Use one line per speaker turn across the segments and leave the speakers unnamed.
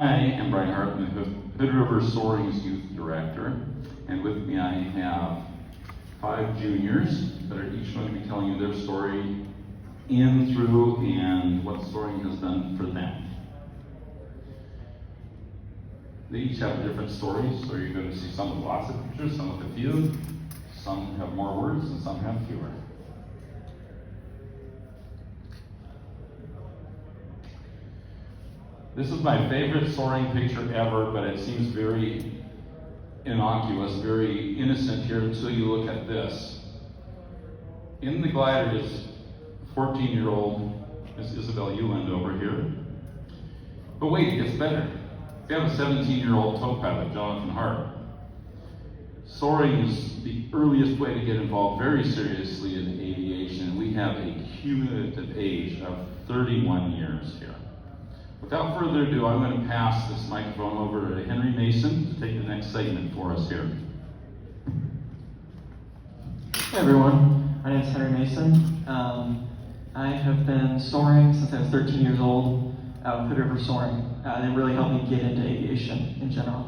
I am Brian Hartman, Hood River Soaring's youth director, and with me I have 5 juniors that are each going to be telling you their story in, through, and what soaring has done for them. They each have different stories, so you're going to see some with lots of pictures, some with a few, some have more words, and some have fewer. This is my favorite soaring picture ever, but it seems very innocuous, very innocent here until you look at this. In the glider is 14-year-old Miss Isabel Euland over here. But wait, it gets better. We have a 17-year-old tow pilot, Jonathan Hart. Soaring is the earliest way to get involved very seriously in aviation. We have a cumulative age of 31 years here. Without further ado, I'm going to pass this microphone over to Henry Mason to take the next segment for us here.
Hey everyone, my name is Henry Mason. I have been soaring since I was 13 years old out of Hood River Soaring. They really helped me get into aviation in general.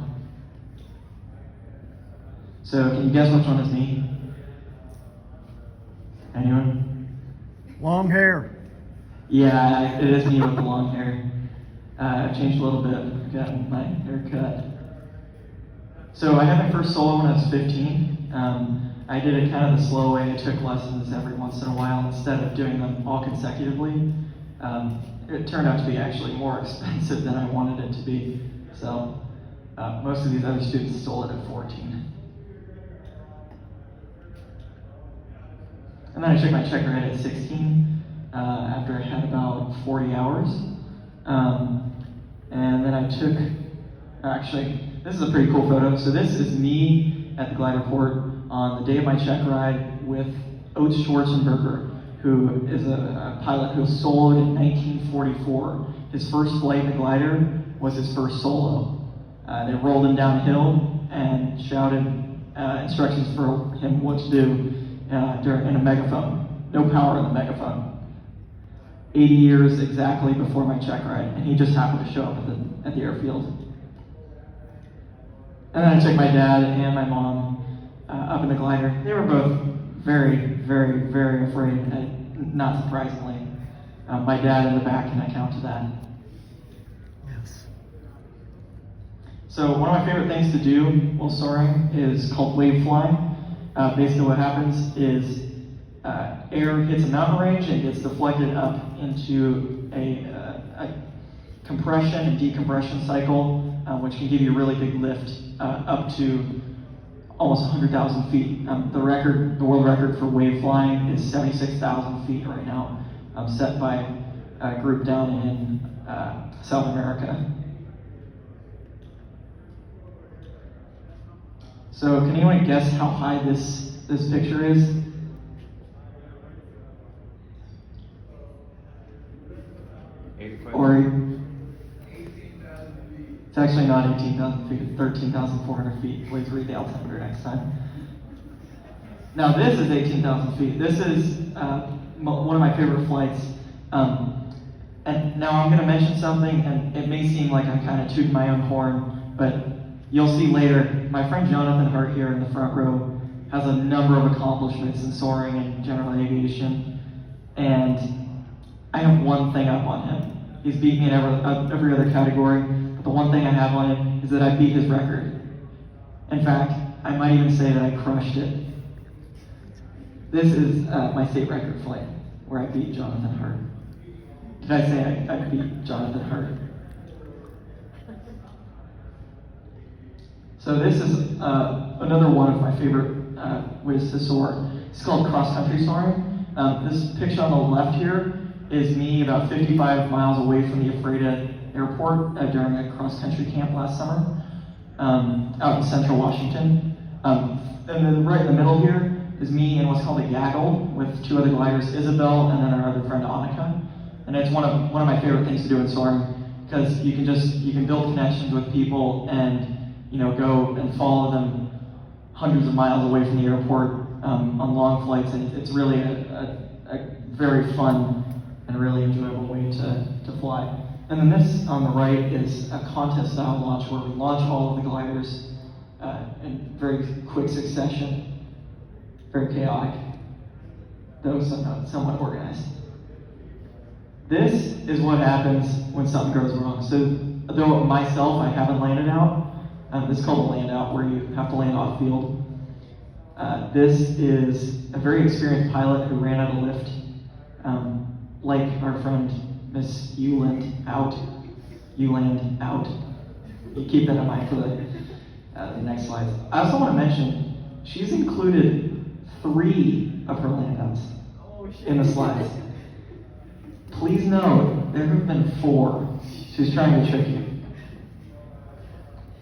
So can you guess which one is me? Anyone?
Long hair.
Yeah, it is me with the long hair. I've changed a little bit. I've gotten my hair cut. So I had my first solo when I was 15. I did it kind of the slow way. I took lessons every once in a while instead of doing them all consecutively. It turned out to be actually more expensive than I wanted it to be. So most of these other students stole it at 14. And then I took my check ride at 16 after I had about 40 hours. And then I took, actually, this is a pretty cool photo. So this is me at the glider port on the day of my check ride with Oates Schwarzenberger, who is a pilot who soloed in 1944. His first flight in the glider was his first solo. They rolled him down a hill and shouted instructions for him what to do in a megaphone. No power in the megaphone. 80 years exactly before my check ride, and he just happened to show up at the airfield. And then I took my dad and my mom up in the glider. They were both very, very, very afraid, and not surprisingly. My dad in the back can account to that.
Yes.
So one of my favorite things to do while soaring is called wave flying. Basically what happens is air hits a mountain range and gets deflected up into a compression and decompression cycle, which can give you a really big lift up to almost 100,000 feet. The world record for wave flying is 76,000 feet right now, set by a group down in South America. So can anyone guess how high this picture is? Or it's actually not 18,000 feet, it's 13,400 feet. Please read the altimeter next time. Now this is 18,000 feet. This is one of my favorite flights. And now I'm going to mention something, and it may seem like I'm kind of tooting my own horn, but you'll see later, my friend Jonathan Hart here in the front row has a number of accomplishments in soaring and general aviation, and I have one thing up on him. He's beat me in every other category, but the one thing I have on him is that I beat his record. In fact, I might even say that I crushed it. This is my state record flight, where I beat Jonathan Hart. Did I say I beat Jonathan Hart? So this is another one of my favorite ways to soar. It's called cross-country soaring. This picture on the left here is me about 55 miles away from the Ephrata Airport during a cross-country camp last summer out in central Washington. And then right in the middle here is me in what's called a gaggle with 2 other gliders, Isabel and then our other friend Annika. And it's one of my favorite things to do in soaring because you can build connections with people and go and follow them hundreds of miles away from the airport on long flights, and it's really a very fun and really enjoyable way to fly. And then this on the right is a contest style launch where we launch all of the gliders in very quick succession, very chaotic, though somewhat organized. This is what happens when something goes wrong. So though myself, I haven't landed out, this is called a land out where you have to land off field. This is a very experienced pilot who ran out of lift, like our friend Miss Uland out. You keep that in mind for the next slides. I also want to mention, she's included 3 of her land outs in the slides. Please note, there have been 4. She's trying to trick you.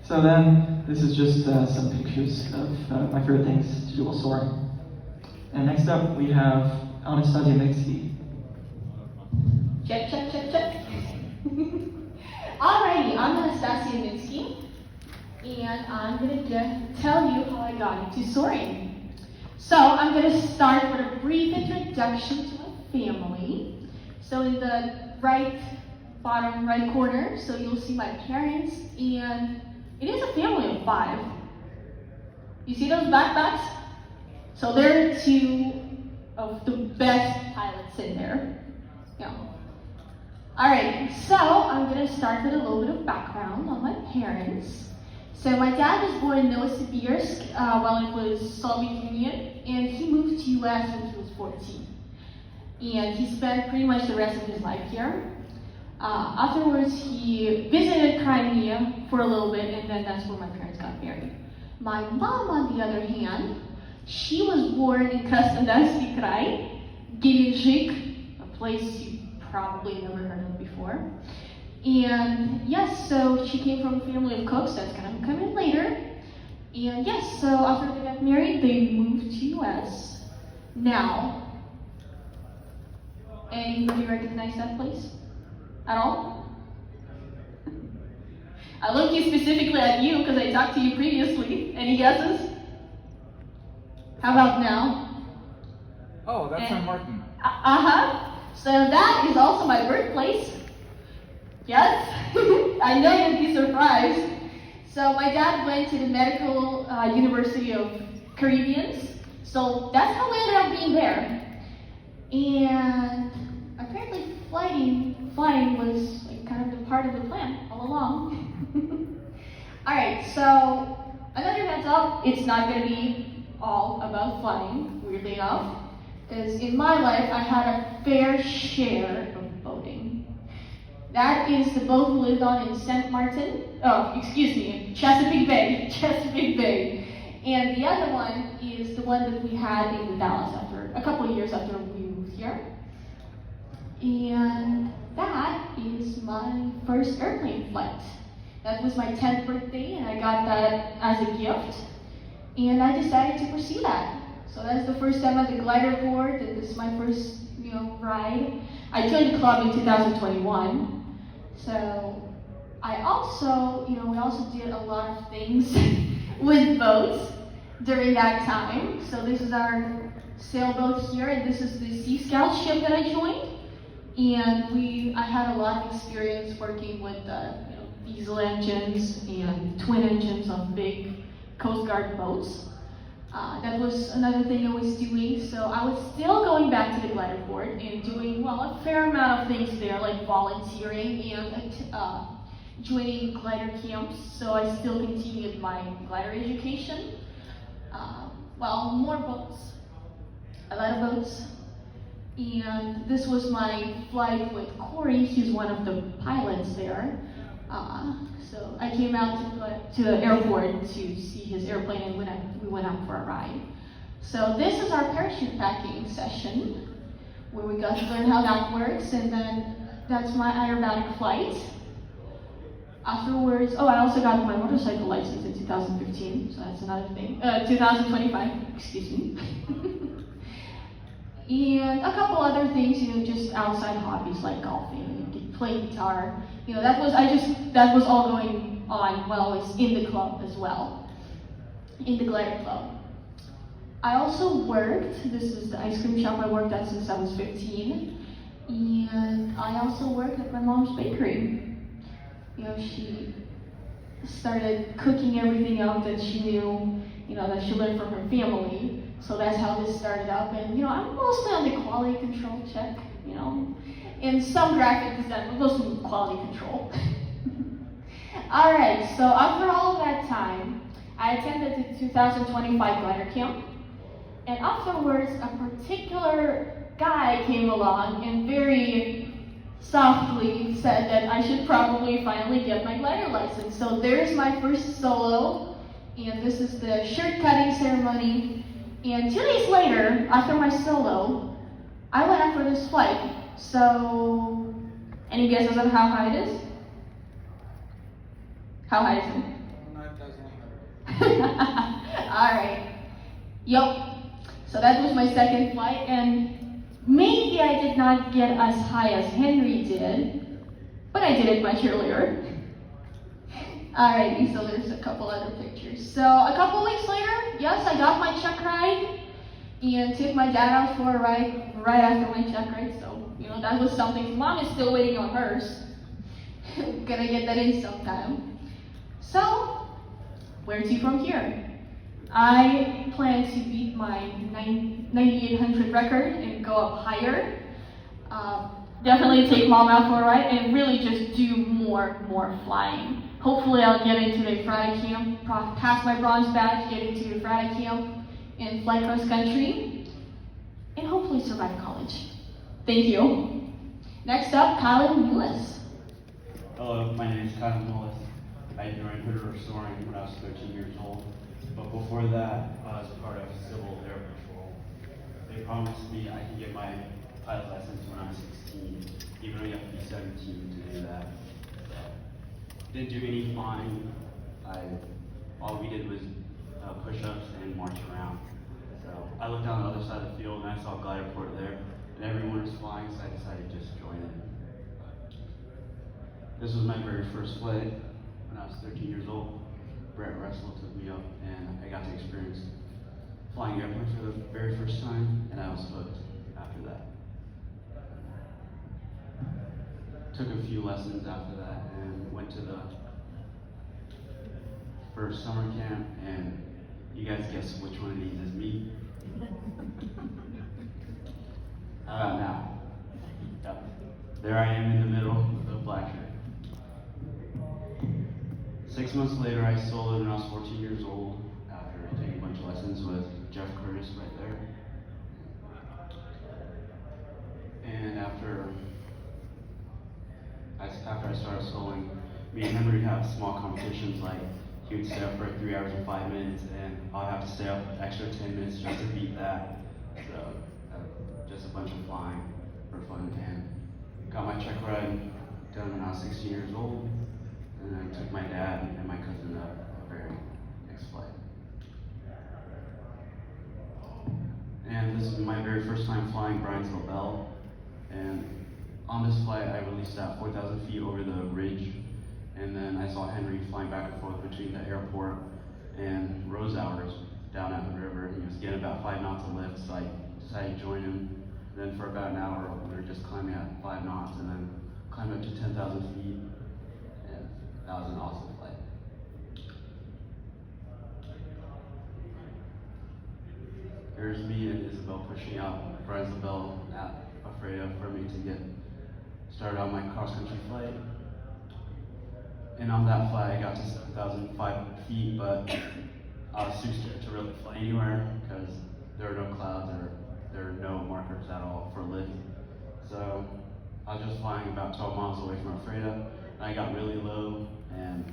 So then, this is just some pictures of my favorite things to do while soaring. And next up, we have Anastasia Mixky.
Check. Alrighty, I'm Anastasia Minsky, and I'm going to tell you how I got into soaring. So I'm going to start with a brief introduction to my family. So in the bottom right corner, so you'll see my parents, and it is a family of 5. You see those backpacks? So there are 2 of the best pilots in there. Yeah. Alright, so I'm going to start with a little bit of background on my parents. So my dad was born in Novosibirsk while it was Soviet Union, and he moved to US when he was 14. And he spent pretty much the rest of his life here. Afterwards, he visited Crimea for a little bit, and then that's where my parents got married. My mom, on the other hand, she was born in Krasnodarsky Krai, Gelendzhik, a place you probably never heard of before. And yes, so she came from a family of cooks, that's gonna come in later. And yes, so after they got married, they moved to US. Now, anybody recognize that place at all? I looked you specifically at you because I talked to you previously. Any guesses? How about now?
Oh, that's San Martin.
So that is also my birthplace. Yes? I know you'd be surprised. So my dad went to the Medical University of Caribbeans. So that's how we ended up being there. And apparently flying was like kind of the part of the plan all along. Alright, so another heads up, it's not going to be all about flying, weirdly enough. Because in my life, I had a fair share of boating. That is the boat we lived on in Chesapeake Bay. And the other one is the one that we had in Dallas a couple of years after we moved here. And that is my first airplane flight. That was my 10th birthday, and I got that as a gift. And I decided to pursue that. So that's the first time at the glider board, and this is my first, ride. I joined the club in 2021. So I also, we also did a lot of things with boats during that time. So this is our sailboat here, and this is the Sea Scout ship that I joined. And I had a lot of experience working with diesel engines and twin engines on big Coast Guard boats. That was another thing I was doing. So I was still going back to the glider board and doing, a fair amount of things there, like volunteering and joining glider camps. So I still continued my glider education. More boats, a lot of boats. And this was my flight with Corey. He's one of the pilots there. So I came out to the airport to see his airplane, and we went out for a ride. So this is our parachute packing session, where we got to learn how that works, and then that's my aerobatic flight. Afterwards, I also got my motorcycle license in 2015, so that's another thing. 2025, excuse me. And a couple other things, just outside hobbies like golfing, playing guitar. That was all going on while I was in the club as well, in the glider club. I also worked, this is the ice cream shop I worked at since I was 15, and I also worked at my mom's bakery. she started cooking everything up that she knew, that she learned from her family. So that's how this started up. And, I'm mostly on the quality control check, and some graphic design, but mostly quality control. All right, so after all of that time, I attended the 2025 glider camp. And afterwards, a particular guy came along and very softly said that I should probably finally get my glider license. So there's my first solo, and this is the shirt cutting ceremony. And 2 days later, after my solo, I went out for this flight. So, any guesses on how high it is? How high is it?
9,100.
Alright. Yup. So that was my second flight, and maybe I did not get as high as Henry did, but I did it much earlier. Alrighty, so there's a couple other pictures. So a couple weeks later, yes, I got my check ride and took my dad out for a ride right after my check ride. So, that was something. Mom is still waiting on hers. Gonna get that in sometime. So, where to from here? I plan to beat my 9,800 record and go up higher. Definitely take Mom out for a ride and really just do more flying. Hopefully I'll get into the Friday camp, pass my bronze badge, get into the Friday camp and fly cross country, and hopefully survive college. Thank you. Next up, Colin Lewis.
Hello, my name is Colin Lewis. I joined Hood River Soaring when I was 13 years old. But before that, I was part of Civil Air Patrol. They promised me I could get my pilot license when I was 16, even though you have to be 17 to do that. Didn't do any flying. All we did was push-ups and march around. So I looked down the other side of the field and I saw Gliderport there, and everyone was flying, so I decided to just join it. This was my very first flight when I was 13 years old. Brett Russell took me up, and I got to experience flying airplanes for the very first time, and I was hooked after that. Took a few lessons after that, and went to the first summer camp, and you guys guess which one of these is me? How about now? Yep. There I am in the middle with a black shirt. 6 months later, I soloed when I was 14 years old after taking a bunch of lessons with Jeff Curtis right there. And after I started soloing, me and Henry have small competitions, like he would stay up for 3 hours and 5 minutes, and I'll have to stay up an extra 10 minutes just to beat that. So just a bunch of flying for fun, and got my check ride done when I was 16 years old. And I took my dad and my cousin up the very next flight. And this is my very first time flying Bryansville Bell. And on this flight, I released at 4,000 feet over the ridge. And then I saw Henry flying back and forth between the airport and Rose Hours down at the river. He was getting about 5 knots of lift, so I decided to join him. And then for about an hour, we were just climbing at 5 knots and then climbed up to 10,000 feet. That was an awesome flight. Here's me and Isabel pushing out Bryansville Bell at Afraida for me to get started on my cross-country flight. And on that flight, I got to 7,005 feet, but I was too scared to really fly anywhere because there are no clouds or there are no markers at all for lift. So I was just flying about 12 miles away from Afraida, and I got really low, and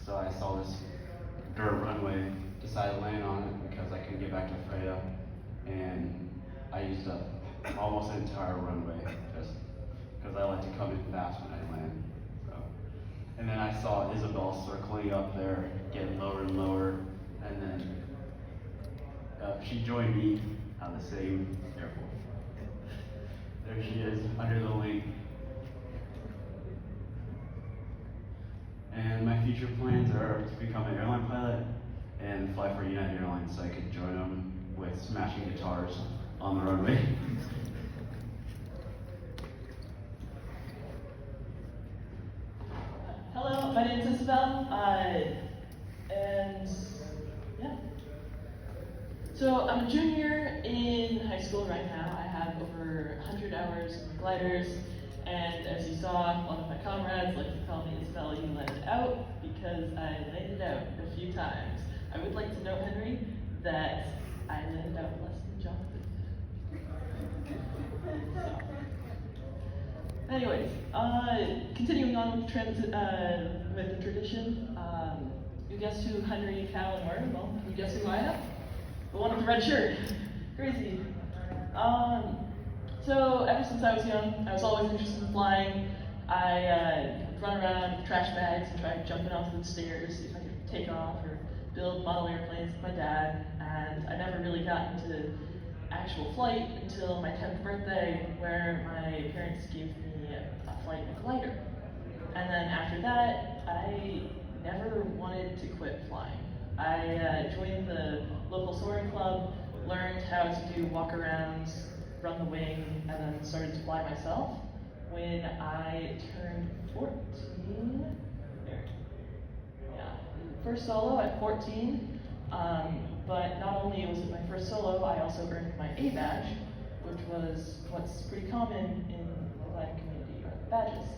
so I saw this dirt runway, decided to land on it because I couldn't get back to Afraida, and I used up almost the entire runway just because I like to come in fast when I land. So, and then I saw Isabel circling up there, getting lower and lower, and then she joined me at the same airport. There she is, under the wing. And my future plans are to become an airline pilot and fly for United Airlines so I could join them with smashing guitars on the runway.
Hello.
Isabel, and yeah. So I'm a junior in high school right now. I have over 100 hours of gliders, and as you saw, one of my comrades like to call me Isabel, you let it out, because I laid it out a few times. I would like to note, Henry, that I laid it out less than Jonathan. Anyways, continuing on with, with the tradition, you guess who Henry, Cal, and were? Well, can you guess who I am? The one with the red shirt. Crazy. So ever since I was young, I was always interested in flying. I run around with trash bags and try jumping off the stairs, see if I could take off or build model airplanes with my dad. And I never really got into actual flight until my 10th birthday, where my parents gave me a flight in a glider. And then after that, I never wanted to quit flying. I joined the local soaring club, learned how to do walk-arounds, run the wing, and then started to fly myself when I turned 14. There. Yeah, first solo at 14. But not only was it my first solo, I also earned my A badge, which was what's pretty common in the gliding community, are badges.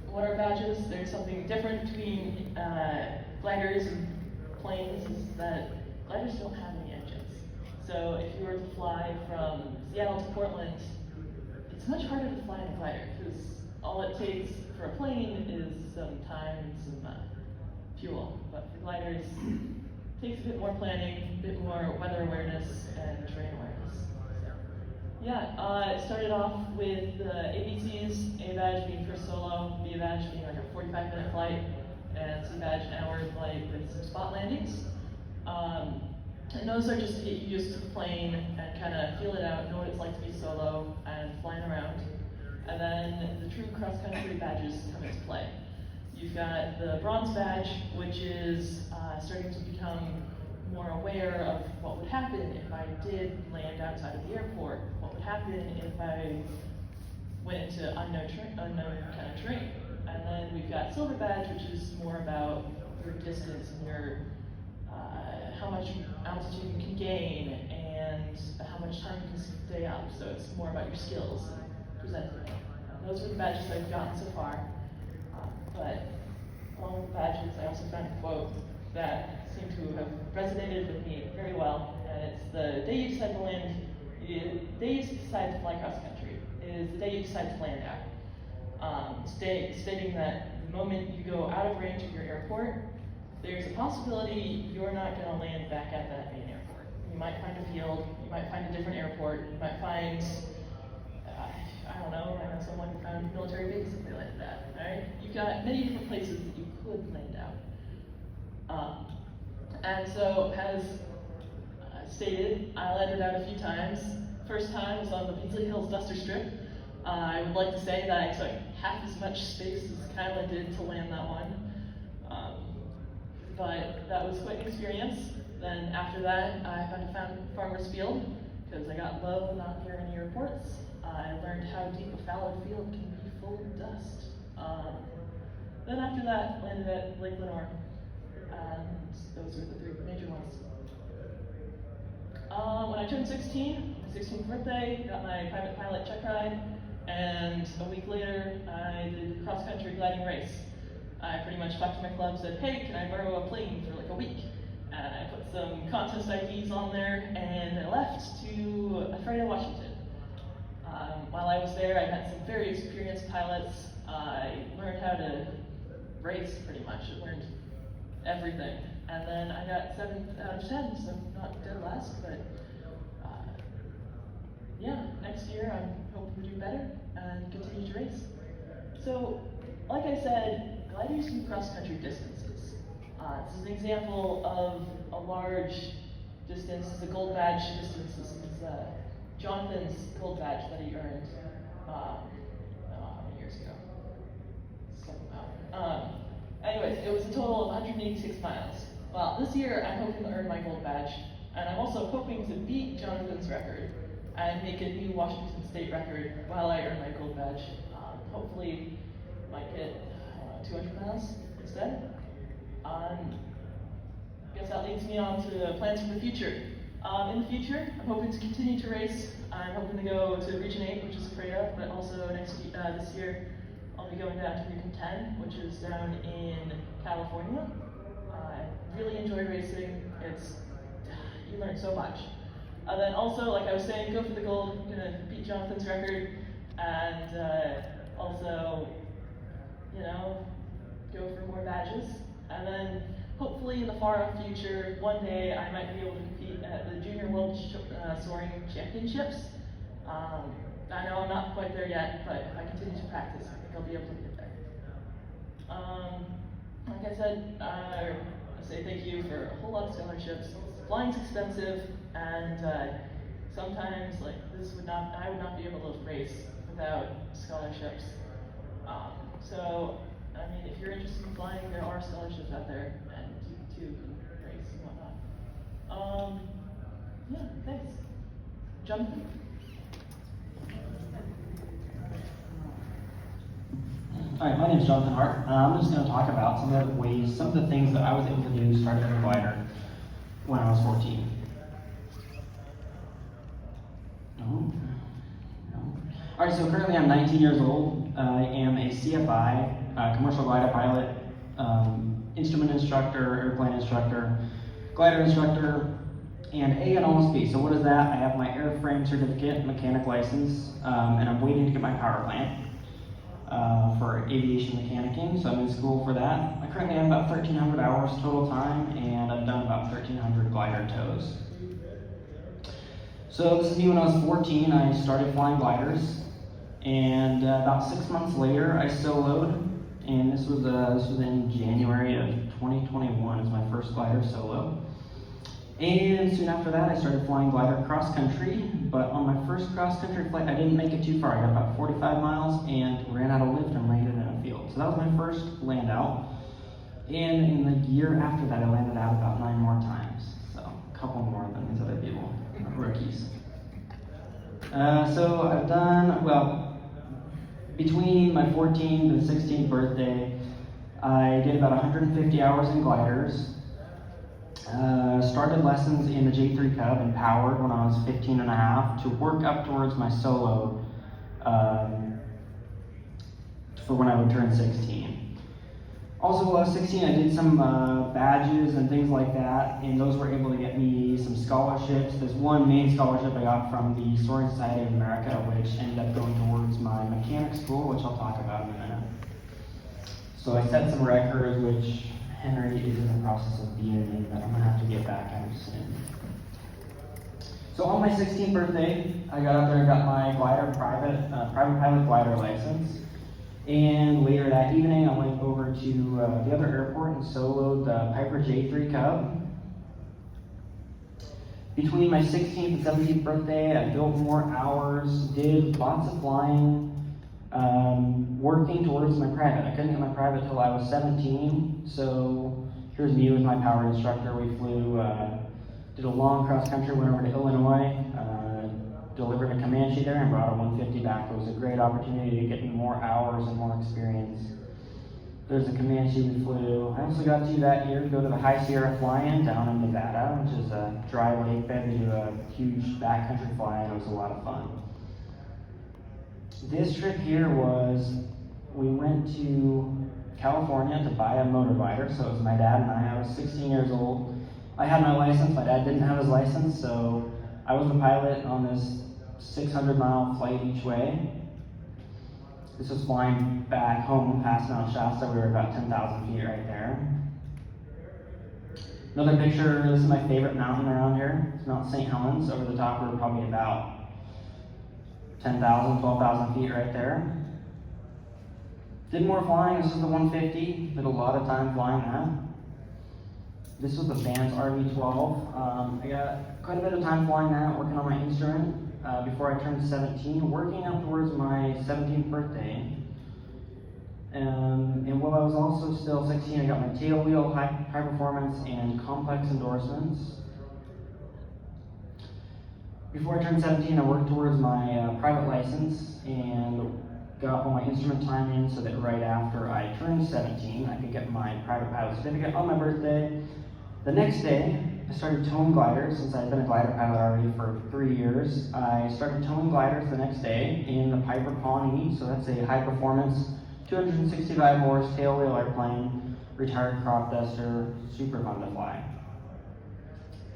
What are badges? There's something different between gliders and planes, is that gliders don't have any engines. So if you were to fly from Seattle to Portland, it's much harder to fly in a glider, because all it takes for a plane is some time and some fuel. But for gliders, it takes a bit more planning, a bit more weather awareness, and terrain awareness. Yeah, it started off with the ABCs, A badge being first solo, B badge being like a 45-minute flight, and C badge an hour flight with some spot landings. And those are just to get you used to the plane and kind of feel it out, know what it's like to be solo and flying around. And then the true cross-country badges come into play. You've got the bronze badge, which is starting to become more aware of what would happen if I did land outside of the airport, what would happen if I went into unknown kind of terrain. And then we've got silver badge, which is more about your distance and your how much altitude you can gain and how much time you can stay up. So it's more about your skills presented. Those are the badges I've gotten so far. But along with the badges, I also found a quote that seemed to have resonated with me very well. And it's the day you decide to land, the day you decide to fly cross country is the day you decide to land out. Stating that the moment you go out of range of your airport, there's a possibility you're not going to land back at that main airport. You might find a field, you might find a different airport, you might find, I don't know, I know someone who found military base if they landed at, right? You've got many different places that you could land out. And so, as stated, I landed out a few times. First time was on the Beasley Hills Duster Strip. I would like to say that I took half as much space as Kyla did to land that one. But that was quite an experience. Then after that, I found Farmer's Field, because I got low not near any airports. I learned how deep a fallow field can be full of dust. Then after that, landed at Lake Lenore. And those were the three major ones. When I turned 16, my 16th birthday, got my private pilot check ride, and a week later, I did a cross-country gliding race. I pretty much talked to my club, said, hey, can I borrow a plane for like a week? And I put some contest IDs on there, and I left to Ephrata, Washington. While I was there, I met some very experienced pilots. I learned how to race pretty much. I learned everything. And then I got 7 out of 10, so not dead last, but yeah, next year I'm hoping to do better and continue to race. So, like I said, gliders do cross-country distances. This is an example of a large distance. This is a gold badge distance. This is Jonathan's gold badge that he earned, how many years ago? Anyways, it was a total of 186 miles. Well, this year I'm hoping to earn my gold badge, and I'm also hoping to beat Jonathan's record and make a new Washington State record while I earn my gold badge. Hopefully, might get 200 miles instead. Guess that leads me on to plans for the future. In the future, I'm hoping to continue to race. I'm hoping to go to Region 8, which is Freya, but also this year I'll be going down to Region 10, which is down in California. I really enjoy racing. You learn so much. And then also, like I was saying, go for the gold. I'm gonna beat Jonathan's record, and also, go for more badges. And then hopefully in the far off future, one day I might be able to compete at the Junior World Soaring Championships. I know I'm not quite there yet, but if I continue to practice, I think I'll be able to get there. Like I said, I say thank you for a whole lot of scholarships. Flying's expensive, and sometimes I would not be able to race without scholarships. So, I mean, if you're interested in flying, there are scholarships out there, and you too can race and whatnot. Yeah, thanks. Jonathan?
All right, my name is Jonathan Hart. I'm just going to talk about some of the things that I was able to do starting a glider when I was 14. All right, so currently I'm 19 years old. I am a CFI, commercial glider pilot, instrument instructor, airplane instructor, glider instructor, and A and OSP. So what is that? I have my airframe certificate, mechanic license, and I'm waiting to get my power plant for aviation mechanicking. So I'm in school for that. I currently have about 1,300 hours total time, and I've done about 1,300 glider tows. So this is me when I was 14. I started flying gliders, and about 6 months later, I soloed, and this was in January of 2021. Is my first glider solo. And soon after that, I started flying glider cross country. But on my first cross country flight, I didn't make it too far. I got about 45 miles and ran out of lift and landed in a field. So that was my first land out. And in the year after that, I landed out about 9 more times. So a couple more than these other people, rookies. So I've done, well, between my 14th and 16th birthday, I did about 150 hours in gliders. Started lessons in the J3 Cub and powered when I was 15 and a half to work up towards my solo for when I would turn 16. Also, while I was 16, I did some badges and things like that, and those were able to get me some scholarships. There's one main scholarship I got from the Soaring Society of America, which ended up going towards my mechanic school, which I'll talk about in a minute. So I set some records, which Henry is in the process of being in, but I'm gonna have to get back at him soon. So on my 16th birthday, I got up there and got my glider private pilot glider license. And later that evening, I went over to the other airport and soloed the Piper J3 Cub. Between my 16th and 17th birthday, I built more hours, did lots of flying, working towards my private. I couldn't get my private till I was 17, so here's me with my power instructor. We flew, did a long cross country, went over to Illinois, delivered a Comanche there and brought a 150 back. It was a great opportunity to get me more hours and more experience. There's a Comanche we flew. I also got to that year go to the High Sierra Fly-In down in Nevada, which is a dry lake bed. We do a huge backcountry fly-in. It was a lot of fun. This trip here we went to California to buy a motor glider. So it was my dad and I was 16 years old. I had my license, my dad didn't have his license, so I was the pilot on this 600-mile flight each way. This was flying back home past Mount Shasta. We were about 10,000 feet right there. Another picture, this is my favorite mountain around here. It's Mount St. Helens. Over the top, we're probably about 10,000, 12,000 feet right there. Did more flying. This is the 150. Did a lot of time flying that. This was the Vans RV-12. I got quite a bit of time flying that, working on my instrument before I turned 17, working up towards my 17th birthday. And while I was also still 16, I got my tail wheel, high performance, and complex endorsements. Before I turned 17, I worked towards my private license and got all my instrument time in so that right after I turned 17, I could get my private pilot certificate on my birthday. The next day, I started towing gliders. Since I'd been a glider pilot already for 3 years, I started towing gliders the next day in the Piper Pawnee. So that's a high performance 265 horse tailwheel airplane, retired crop duster, super fun to fly.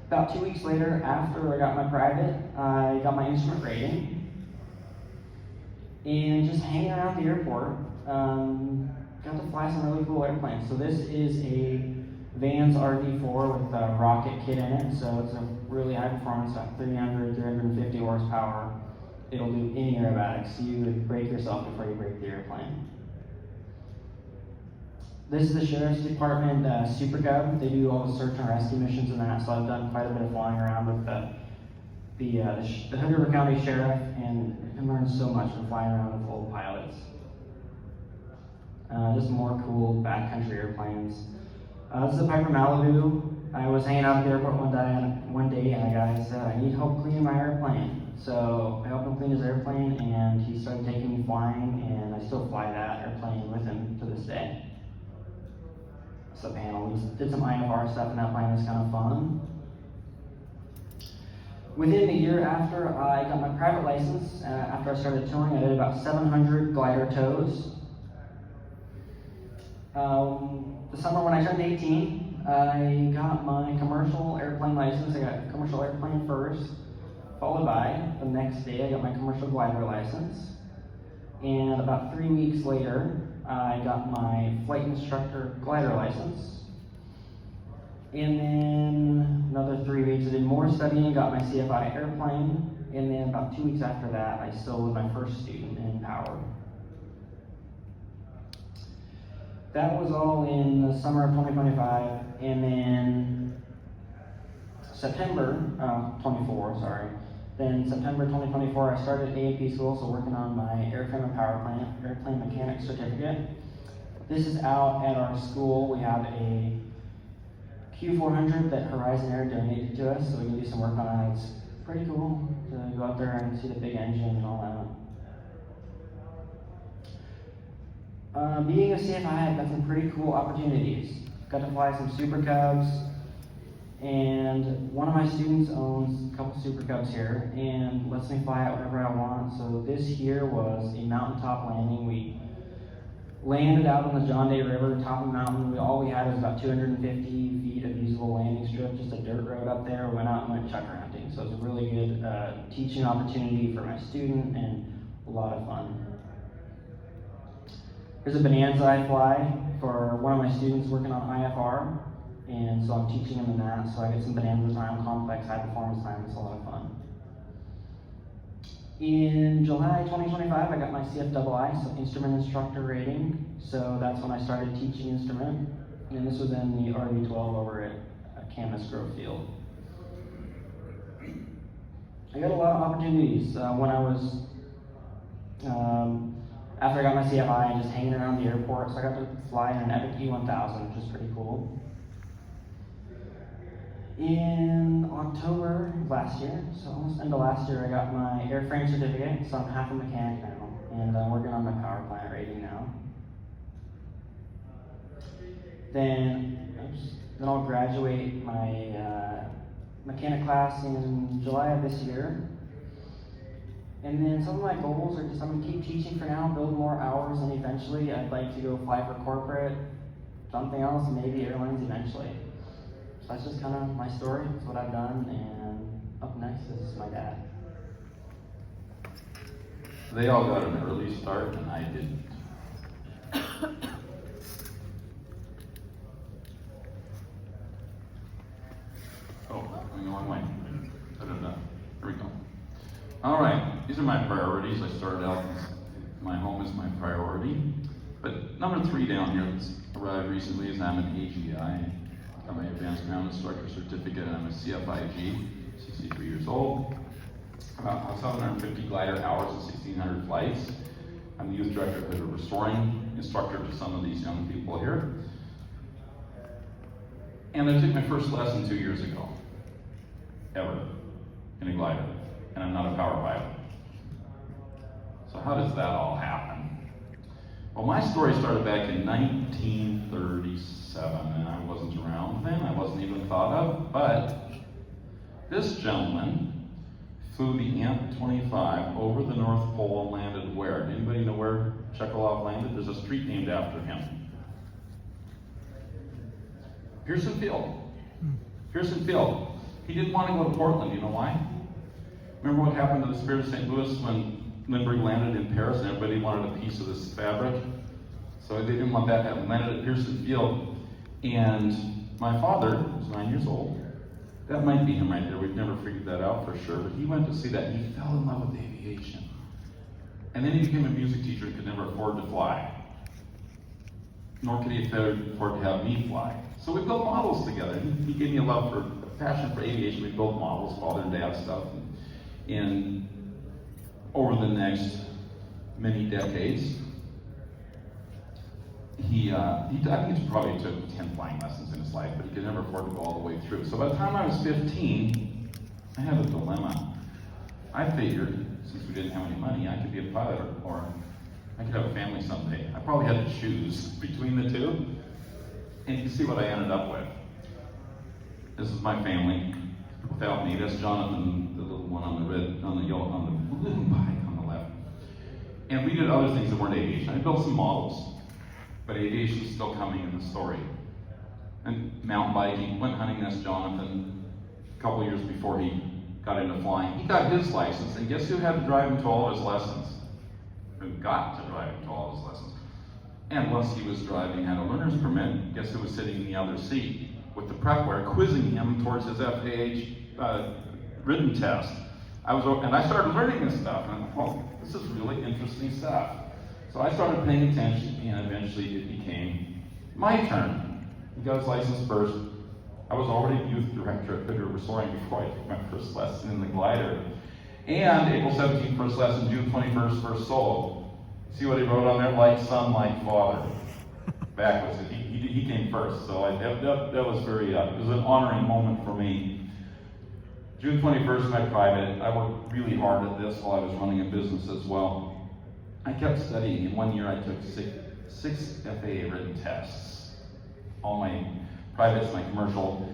About 2 weeks later, after I got my private, I got my instrument rating. And just hanging around the airport, got to fly some really cool airplanes. So this is a Vans RV4 with a rocket kit in it. So it's a really high performance, about 300, 350 horsepower. It'll do any aerobatics. You would break yourself before you break the airplane. This is the Sheriff's Department Super Cub. They do all the search and rescue missions and that, so I've done quite a bit of flying around with the Hood River County Sheriff, and learned so much from flying around with old pilots. Just more cool backcountry airplanes. This is a Piper Malibu. I was hanging out at the airport one day, and a guy said, "I need help cleaning my airplane." So I helped him clean his airplane, and he started taking me flying, and I still fly that airplane with him to this day. It's a panel. We did some IFR stuff in that plane. It's kind of fun. Within a year after I got my private license, after I started towing, I did about 700 glider tows. The summer when I turned 18, I got my commercial airplane license. I got commercial airplane first, followed by the next day I got my commercial glider license. And about 3 weeks later, I got my flight instructor glider license. And then another 3 weeks, I did more studying, got my CFI airplane. And then about 2 weeks after that, I still was my first student in power. That was all in the summer of 2025. And then September 2024, I started AAP school, so working on my airframe and power plant, airplane mechanic certificate. This is out at our school. We have a Q400 that Horizon Air donated to us, so we can do some work on that. It's pretty cool to go out there and see the big engine and all that. Being a CFI, I've got some pretty cool opportunities. Got to fly some Super Cubs, and one of my students owns a couple Super Cubs here and lets me fly out whenever I want. So this here was a mountaintop landing. We landed out on the John Day River, top of the mountain. All we had was about 250 feet of usable landing strip, just a dirt road up there. We went out and went chukar hunting. So it was a really good teaching opportunity for my student and a lot of fun. Here's a Bonanza I fly for one of my students working on IFR. And so I'm teaching him in that, so I get some Bonanza time, complex, high performance time. It's a lot of fun. In July 2025, I got my CFII, so instrument instructor rating. So that's when I started teaching instrument. And this was in the RV-12 over at Camas Grove Field. I got a lot of opportunities when I was, after I got my CFI and just hanging around the airport. So I got to fly in an Epic E1000, which is pretty cool. In October of last year, so almost end of last year, I got my airframe certificate, so I'm half a mechanic now, and I'm working on my power plant rating now. Then I'll graduate my mechanic class in July of this year. And then some of my goals are just, I'm gonna keep teaching for now, build more hours, and eventually I'd like to go fly for corporate, something else, maybe airlines eventually. That's just kind of my story. That's what I've done. And up next is my dad.
They all got an early start, and I didn't. Oh, I'm the wrong way. Da-da-da. Here we go. All right, these are my priorities. I started out as my home is my priority. But number 3 down here that's arrived recently is I'm an AGI. I got my Advanced Ground Instructor Certificate, and I'm a CFIG, 63 years old. About 750 glider hours and 1,600 flights. I'm the youth director of the restoring instructor to some of these young people here. And I took my first lesson 2 years ago, ever, in a glider, and I'm not a power pilot. So how does that all happen? Well, my story started back in 1937, and I wasn't around then. I wasn't even thought of, but this gentleman flew the AMP-25 over the North Pole and landed where? Anybody know where Chekhov landed? There's a street named after him. Pearson Field. Pearson Field. He didn't want to go to Portland. You know why? Remember what happened to the Spirit of St. Louis when Lindbergh landed in Paris and everybody wanted a piece of this fabric? So they didn't want that to happen. Landed at Pearson Field. And my father was 9 years old. That might be him right there. We've never figured that out for sure. But he went to see that and he fell in love with aviation. And then he became a music teacher and could never afford to fly. Nor could he afford to have me fly. So we built models together. He gave me a passion for aviation. We built models, father and dad stuff. And over the next many decades, I think he probably took 10 flying lessons in his life, but he could never afford to go all the way through. So by the time I was 15, I had a dilemma. I figured, since we didn't have any money, I could be a pilot or I could have a family someday. I probably had to choose between the two. And you can see what I ended up with. This is my family without me. That's Jonathan, the little one on the red, on the yellow, on the blue bike on the left. And we did other things that weren't aviation. I built some models, but aviation is still coming in the story. And mountain biking, went hunting. That's Jonathan. A couple years before he got into flying, he got his license. And guess who had to drive him to all of his lessons? Who got to drive him to all of his lessons? And once he was driving, had a learner's permit, guess who was sitting in the other seat with the prepware, quizzing him towards his FAA written test. And I started learning this stuff, and I'm like, oh, this is really interesting stuff. So I started paying attention, and eventually it became my turn. He got his license first. I was already youth director at Hood River Soaring before I took my first lesson in the glider. And April 17th, first lesson, June 21st, first solo. See what he wrote on there? Like son, like father. Backwards. He came first, so that was very, it was an honoring moment for me. June 21st, my private. I worked really hard at this while I was running a business as well. I kept studying. In 1 year, I took six FAA written tests. All my privates, my commercial,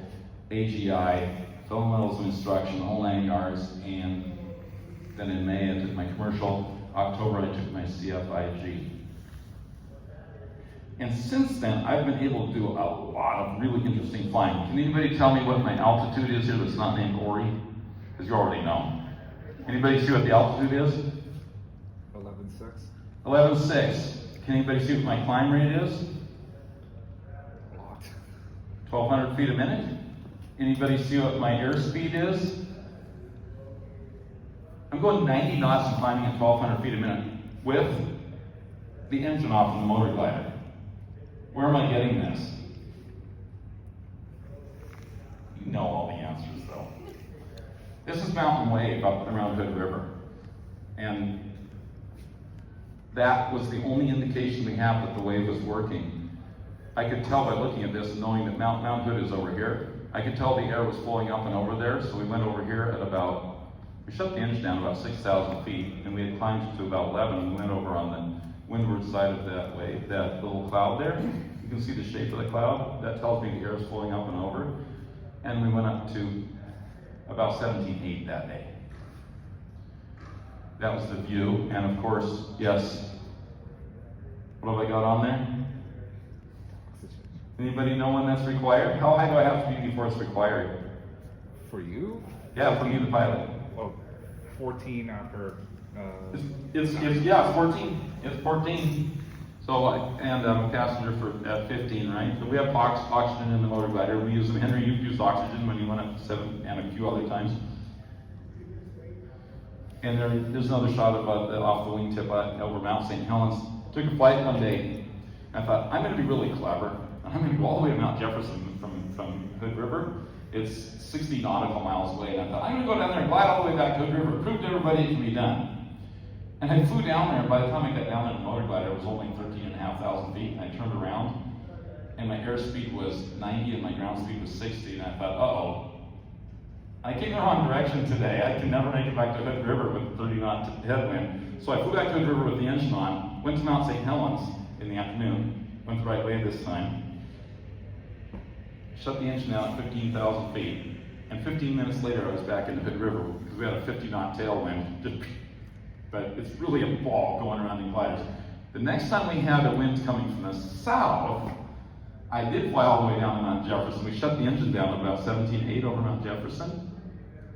AGI, fundamentals of instruction, the whole 9 yards, and then in May, I took my commercial. October, I took my CFIG. And since then, I've been able to do a lot of really interesting flying. Can anybody tell me what my altitude is here that's not named Ori? Because you already know. Anybody see what the altitude is?
11.6.
11.6. Can anybody see what my climb rate is? 1,200 feet a minute. Anybody see what my airspeed is? I'm going 90 knots and climbing at 1,200 feet a minute with the engine off in the motor glider. Where am I getting this? You know all the answers, though. This is Mountain Wave up around Hood River. And that was the only indication we have that the wave was working. I could tell by looking at this and knowing that Mount Hood is over here. I could tell the air was flowing up and over there, so we went over here at about, we shut the engine down about 6,000 feet, and we had climbed to about 11, and we went over on the windward side of that wave, that little cloud there. You can see the shape of the cloud. That tells me the air is flowing up and over. And we went up to about 17.8 that day. That was the view, and of course, yes. What have I got on there? Anybody know when that's required? How high do I have to be before it's required?
For you?
Yeah, for me, the pilot.
Well, 14 after.
It's 14. It's 14. So, and I'm a passenger at 15, right? So we have oxygen in the motor glider. We use them. Henry, you've used oxygen when you went up to 7 and a few other times. And there's another shot of off the wingtip over Mount St. Helens. Took a flight one day. And I thought, I'm going to be really clever. I'm going to go all the way to Mount Jefferson from Hood River. It's 60 nautical miles away. And I thought, I'm going to go down there and glide all the way back to Hood River, prove to everybody it can be done. And I flew down there, and by the time I got down there in the motor glider, it was only 13,500 feet, and I turned around, and my airspeed was 90, and my ground speed was 60, and I thought, uh-oh, I came the wrong direction today. I can never make it back to Hood River with 30 knot headwind. So I flew back to Hood River with the engine on, went to Mount St. Helens, in the afternoon, went the right way this time, shut the engine down at 15,000 feet, and 15 minutes later I was back in the Hood River because we had a 50-knot tailwind. But it's really a ball going around the gliders. The next time we had a wind coming from the south, I did fly all the way down to Mount Jefferson. We shut the engine down at about 17.8 over Mount Jefferson,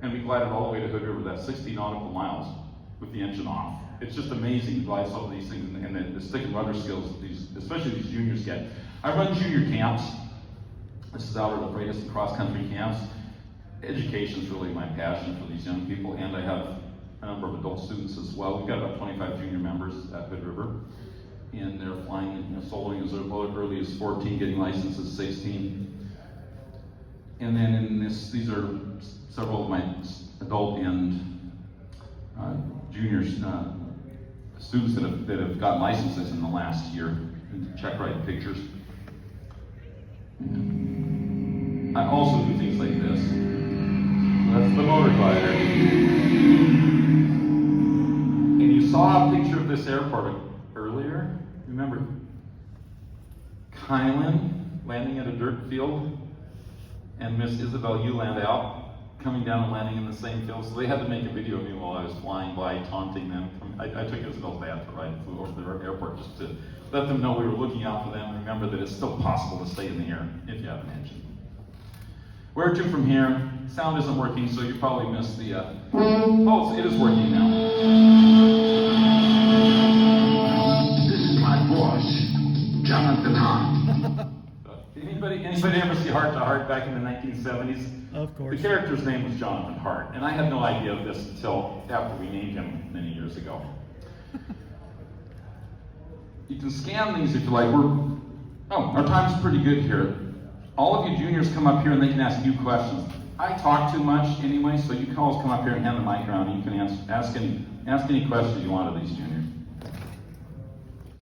and we glided all the way to Hood River, that's 60 nautical miles with the engine off. It's just amazing to glide some of these things and the stick and rudder skills that these, especially these juniors get. I run junior camps. This is Albert Lafreitas cross-country camps. Education is really my passion for these young people, and I have a number of adult students as well. We've got about 25 junior members at Hood River, and they're flying and soloing as early as 14, getting licenses 16. And then in this, these are several of my adult and juniors, students that have gotten licenses in the last year. Check right pictures. And I also do things like this. So that's the motor glider. And you saw a picture of this airport earlier. Remember Kylan landing at a dirt field and Miss Isabel Uland out coming down and landing in the same field. So they had to make a video of me while I was flying by, taunting them. I took Isabel's dad for a ride and flew over the airport just to let them know we were looking out for them and remember that it's still possible to stay in the air if you have an engine. Where to from here? Sound isn't working, so you probably missed the, oh, it is working now.
This is my boss, Jonathan Hahn.
Anybody ever see Heart to Heart back in the 1970s?
Of course.
The character's name was Jonathan Hart, and I had no idea of this until after we named him many years ago. You can scan these if you like. Our time's pretty good here. All of you juniors come up here and they can ask you questions. I talk too much anyway, so you can always come up here and hand the mic around and you can ask any questions you want of these juniors.